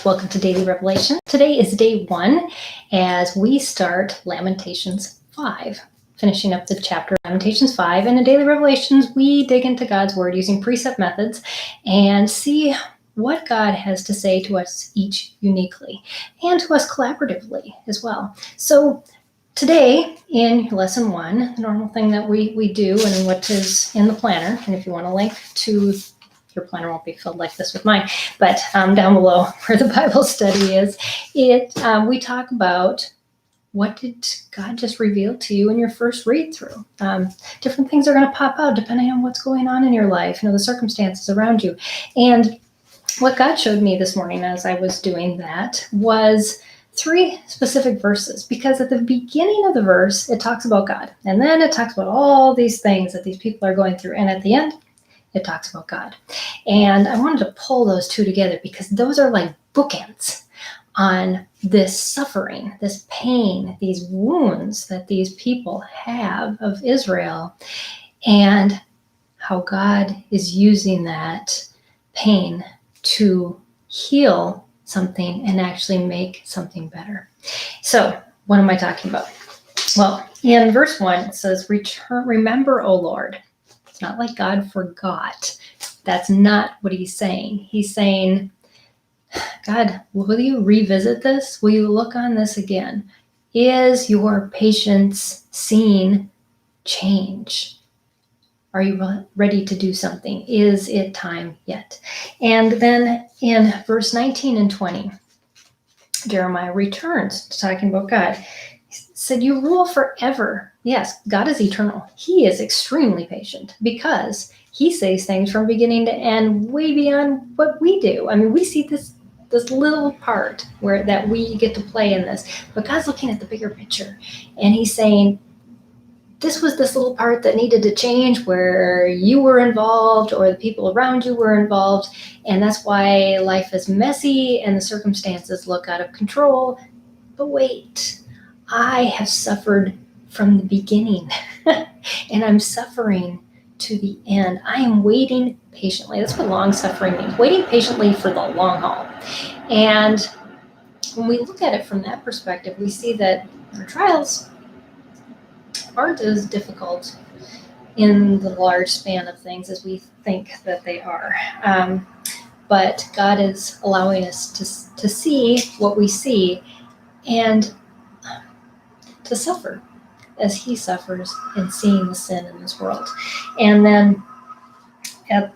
Welcome to Daily Revelation. Today is day 1 as we start Lamentations 5, finishing up the chapter Lamentations 5. And in Daily Revelations, we dig into God's Word using precept methods and see what God has to say to us each uniquely and to us collaboratively as well. So today in lesson 1, the normal thing that we do and what is in the planner, and if you want a link to your planner won't be filled like this with mine, but down below where the Bible study is, we talk about what did God just reveal to you in your first read through. Different things are going to pop out depending on what's going on in your life, the circumstances around you. And what God showed me this morning as I was doing that was 3 specific verses, because at the beginning of the verse, it talks about God. And then it talks about all these things that these people are going through. And at the end, it talks about God. And I wanted to pull those 2 together because those are like bookends on this suffering, this pain, these wounds that these people have of Israel, and how God is using that pain to heal something and actually make something better. So what am I talking about? Well, in verse 1, it says, remember, O Lord. It's not like God forgot. That's not what he's saying. He's saying, God, will you revisit this? Will you look on this again? Is your patience seeing change? Are you ready to do something? Is it time yet? And then in verse 19 and 20, Jeremiah returns to talking about God. He said, you rule forever. Yes, God is eternal. He is extremely patient because he says things from beginning to end way beyond what we do. I mean, we see this little part that we get to play in this, but God's looking at the bigger picture, and he's saying, this was this little part that needed to change where you were involved or the people around you were involved, and that's why life is messy and the circumstances look out of control. But wait, I have suffered from the beginning and I'm suffering to the end. I am waiting patiently. That's what long suffering means, waiting patiently for the long haul. And when we look at it from that perspective, we see that our trials aren't as difficult in the large span of things as we think that they are. But God is allowing us to see what we see and to suffer as he suffers in seeing the sin in this world. And then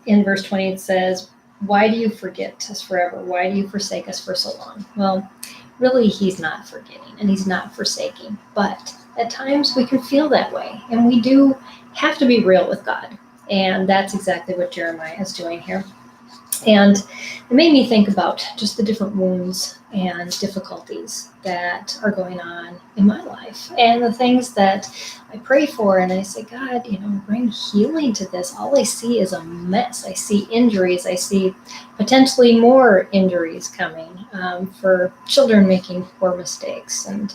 in verse 20 it says, why do you forget us forever? Why do you forsake us for so long? Well, really, he's not forgetting and he's not forsaking, but at times we can feel that way, and we do have to be real with God. And that's exactly what Jeremiah is doing here. And it made me think about just the different wounds and difficulties that are going on in my life and the things that I pray for. And I say, God, bring healing to this. All I see is a mess. I see injuries. I see potentially more injuries coming for children making poor mistakes and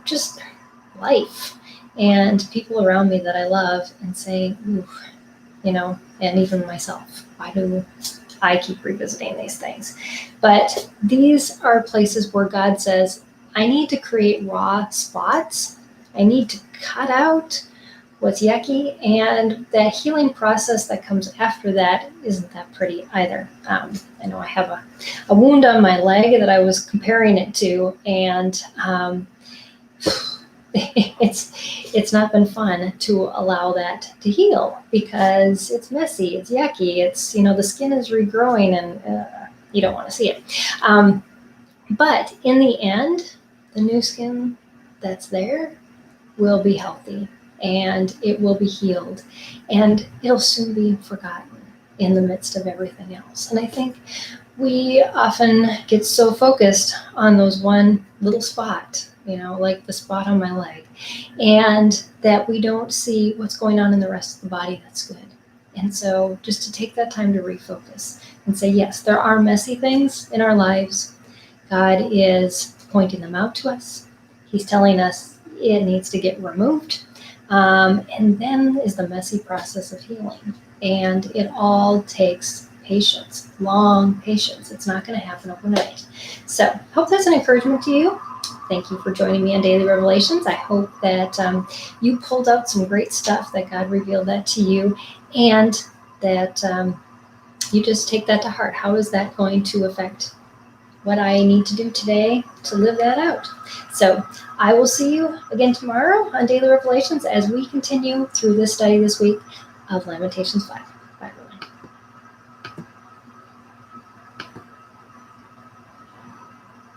just life and people around me that I love, and say, ooh, and even myself, why do I keep revisiting these things? But these are places where God says, I need to create raw spots. I need to cut out what's yucky, and that healing process that comes after that isn't that pretty either. I know I have a wound on my leg that I was comparing it to, and it's not been fun to allow that to heal because it's messy, it's yucky, it's, the skin is regrowing, and you don't want to see it. But in the end, the new skin that's there will be healthy and it will be healed, and it'll soon be forgotten in the midst of everything else. And I think we often get so focused on those one little spot, like the spot on my leg, and that we don't see what's going on in the rest of the body that's good. And so just to take that time to refocus and say, yes, there are messy things in our lives. God is pointing them out to us. He's telling us it needs to get removed. And then is the messy process of healing. And it all takes patience, long patience. It's not going to happen overnight. So hope that's an encouragement to you. Thank you for joining me on Daily Revelations. I hope that you pulled out some great stuff, that God revealed that to you, and that you just take that to heart. How is that going to affect what I need to do today to live that out? So I will see you again tomorrow on Daily Revelations as we continue through this study this week of Lamentations 5.